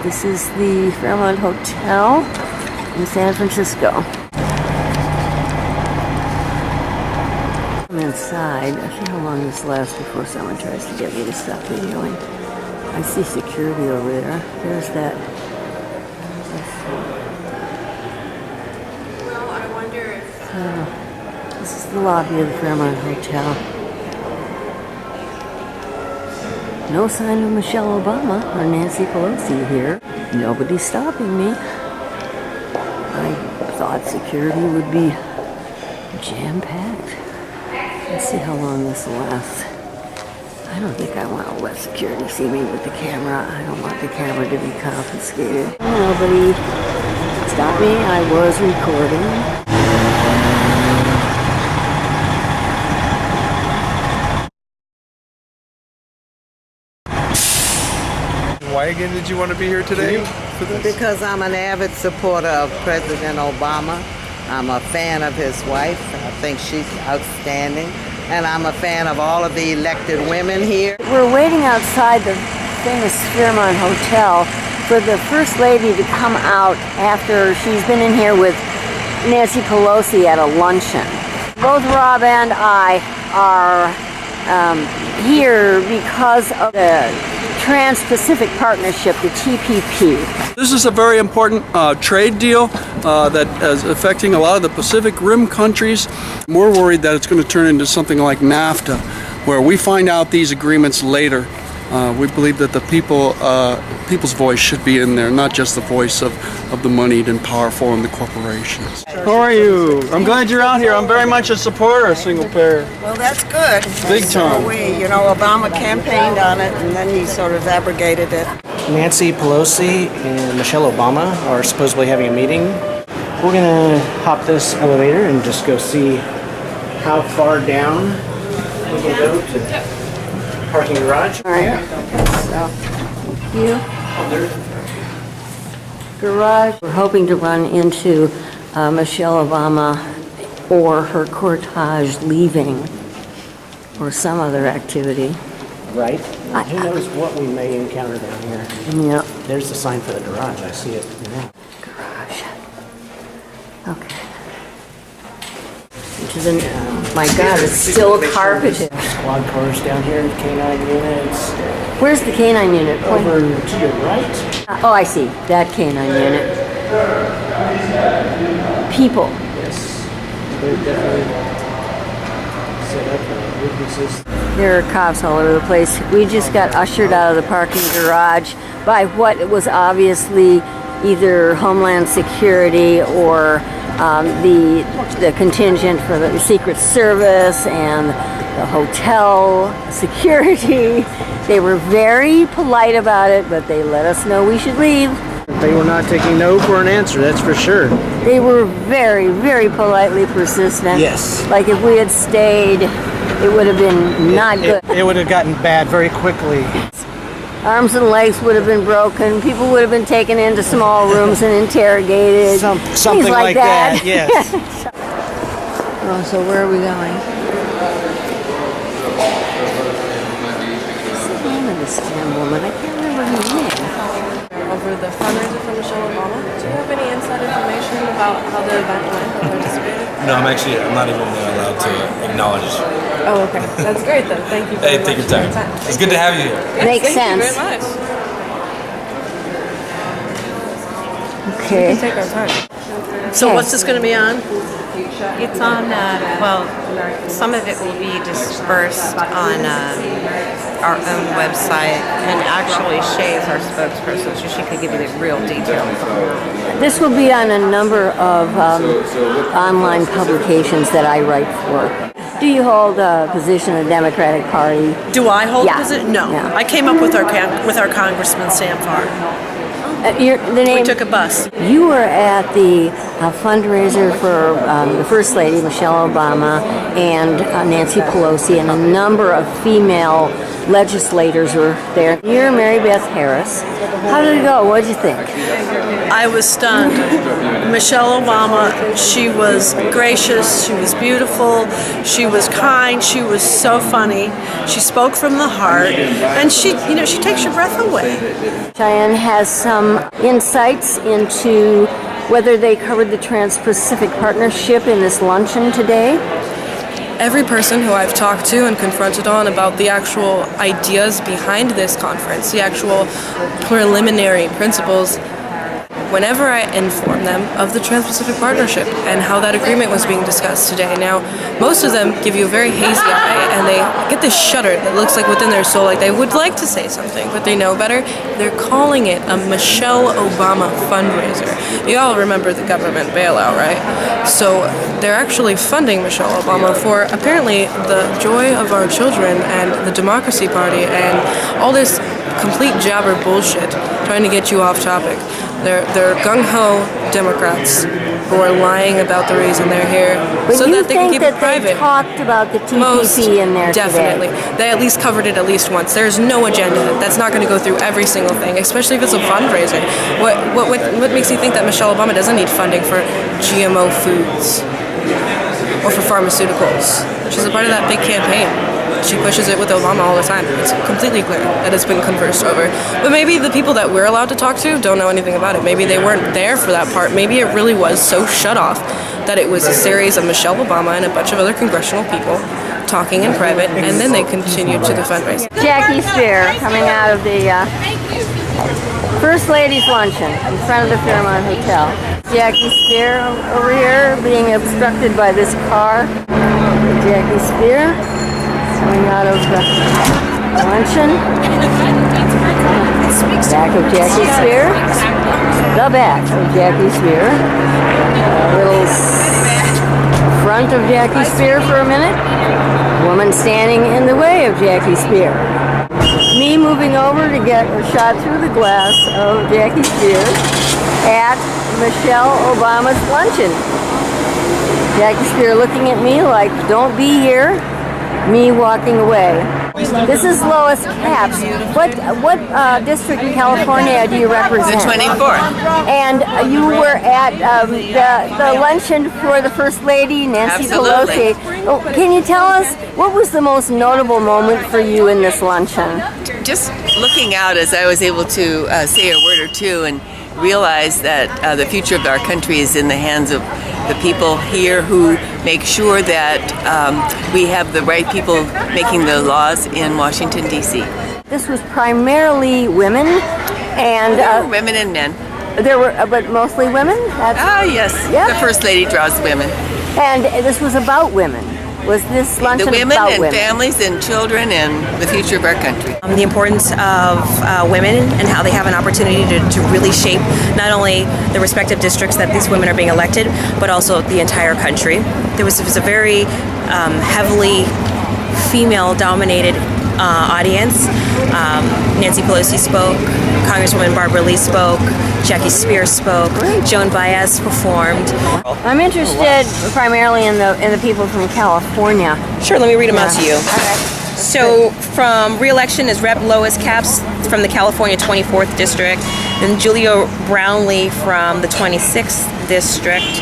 This is the Fairmont Hotel in San Francisco. I'm inside. I see how long this lasts before someone tries to get me to stop videoing. I see security over there. There's that. Well, I wonder if... This is the lobby of the Fairmont Hotel. No sign of Michelle Obama or Nancy Pelosi here. Nobody's stopping me. I thought security would be jam-packed. Let's see how long this lasts. I don't think I want to let security see me with the camera. I don't want the camera to be confiscated. Nobody stopped me. I was recording. Why again did you want to be here today for this? Because I'm an avid supporter of President Obama. I'm a fan of his wife. I think she's outstanding. And I'm a fan of all of the elected women here. We're waiting outside the famous Fairmont Hotel for the First Lady to come out after she's been in here with Nancy Pelosi at a luncheon. Both Rob and I are here because of the Trans-Pacific Partnership, the TPP. This is a very important trade deal that is affecting a lot of the Pacific Rim countries. We're worried that it's going to turn into something like NAFTA, where we find out these agreements later. We believe that the people's voice should be in there, not just the voice of the moneyed and powerful and the corporations. How are you? I'm glad you're out here. I'm very much a supporter of single payer. Well, that's good. Big time. Obama campaigned on it and then he sort of abrogated it. Nancy Pelosi and Michelle Obama are supposedly having a meeting. We're gonna hop this elevator and just go see how far down we can go to the parking garage. All right. So, you. Garage. We're hoping to run into Michelle Obama or her cortege leaving or some other activity. Right? Who knows what we may encounter down here. Yeah. There's the sign for the garage. I see it now. Garage. Okay. Into the, my God, it's still carpeted. Squad cars down here, K9 units. Where's the K9 unit? Over to your right. Oh, I see. That K9 unit. People. Yes. They're definitely set up witnesses. There are cops all over the place. We just got ushered out of the parking garage by what was obviously either Homeland Security or the contingent for the Secret Service and the hotel security. They were very polite about it, but they let us know we should leave. They were not taking no for an answer, that's for sure. They were very, very politely persistent. Yes. Like if we had stayed, it would have been not good. It would have gotten bad very quickly. Arms and legs would have been broken. People would have been taken into small rooms and interrogated. Something like that, yes. Oh, so where are we going? What's the name of this damn woman? I can't remember her name. Over the fundraiser for Michelle Obama. Do you have any inside information about how the event went or participated? No, I'm not even allowed to acknowledge. Oh, okay. That's great then. Thank you very much. Take your time. It's good to have you here. Yes, Makes sense. Thank you very much. Okay. We can take our time. So what's this going to be on? It's on, well, some of it will be dispersed on our own website, and actually Shay is our spokesperson, so she could give you the real details on that. This will be on a number of online publications that I write for. Do you hold a position in the Democratic Party? Do I hold Yeah. a position? No. Yeah. I came up with our Congressman Sam Farr. The name, We took a bus. You were at the fundraiser for the First Lady, Michelle Obama, and Nancy Pelosi, and a number of female legislators were there. You're Mary Beth Harris. How did it go? What did you think? I was stunned. Michelle Obama, she was gracious, she was beautiful, she was kind, she was so funny. She spoke from the heart, and she takes your breath away. Cheyenne has some insights into whether they covered the Trans-Pacific Partnership in this luncheon today. Every person who I've talked to and confronted on about the actual ideas behind this conference, the actual preliminary principles, whenever I inform them of the Trans-Pacific Partnership and how that agreement was being discussed today. Now, most of them give you a very hazy eye and they get this shudder that looks like within their soul like they would like to say something, but they know better. They're calling it a Michelle Obama fundraiser. You all remember the government bailout, right? So they're actually funding Michelle Obama for apparently the joy of our children and the Democracy Party and all this complete jabber bullshit trying to get you off topic. They're gung-ho Democrats who are lying about the reason they're here so that they can keep it private. They talked about the TPP Most in there definitely. today. They at least covered it at least once. There's no agenda. That's not going to go through every single thing, especially if it's a fundraiser. What makes you think that Michelle Obama doesn't need funding for GMO foods or for pharmaceuticals? She's a part of that big campaign. She pushes it with Obama all the time. It's completely clear that it's been conversed over. But maybe the people that we're allowed to talk to don't know anything about it. Maybe they weren't there for that part. Maybe it really was so shut off that it was a series of Michelle Obama and a bunch of other congressional people talking in private, and then they continued to the fundraiser. Jackie Spear coming out of the First Ladies Luncheon in front of the Fairmont Hotel. Jackie Spear over here being obstructed by this car. Jackie Spear coming out of the luncheon. Back of Jackie Spear. The back of Jackie Spear. A little front of Jackie Spear for a minute. Woman standing in the way of Jackie Spear. Me moving over to get a shot through the glass of Jackie Spear at Michelle Obama's luncheon. Jackie Spear looking at me like, don't be here. Me walking away. This is Lois Capps. What district in California do you represent? The 24th. And you were at the luncheon for the First Lady, Nancy Absolutely. Pelosi. Oh, can you tell us what was the most notable moment for you in this luncheon? Just looking out as I was able to say a word or two and realize that the future of our country is in the hands of the people here who make sure that we have the right people making the laws in Washington, D.C. This was primarily women and women and men. There were, but mostly women. Yes. Yeah. The First Lady draws women. And this was about women. Was this luncheon the women about and women? families and children and the future of our country. The importance of women and how they have an opportunity to really shape not only the respective districts that these women are being elected, but also the entire country. It was a very heavily female-dominated audience. Nancy Pelosi spoke, Congresswoman Barbara Lee spoke, Jackie Spear spoke, Joan Baez performed. I'm interested primarily in the people from California. Sure, let me read them out to you. All right. So from re-election is Rep. Lois Capps from the California 24th District, then Julia Brownlee from the 26th District.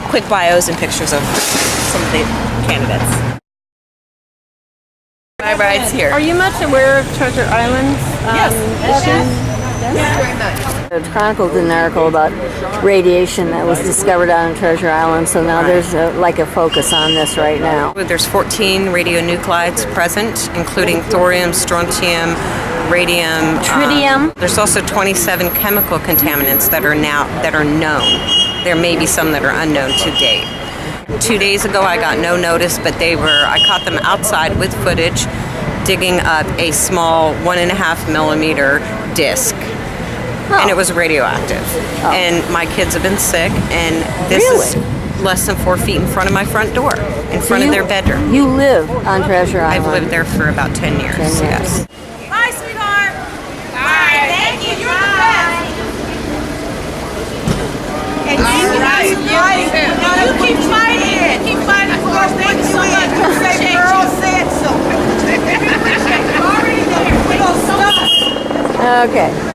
Quick bios and pictures of some of the candidates. My ride's here. Are you much aware of Treasure Island's issues? Yes, very much. It chronicled an article about radiation that was discovered on Treasure Island, so now there's a focus on this right now. There's 14 radionuclides present, including thorium, strontium, radium, tritium. There's also 27 chemical contaminants that are known. There may be some that are unknown to date. 2 days ago, I got no notice, but I caught them outside with footage, digging up a small 1.5 millimeter disc. And it was radioactive. And my kids have been sick, and this is less than 4 feet in front of my front door, in front of their bedroom. You live on Treasure Island? I've lived there for about 10 years. Yes. Bye, sweetheart. Bye. Thank you. You're Okay.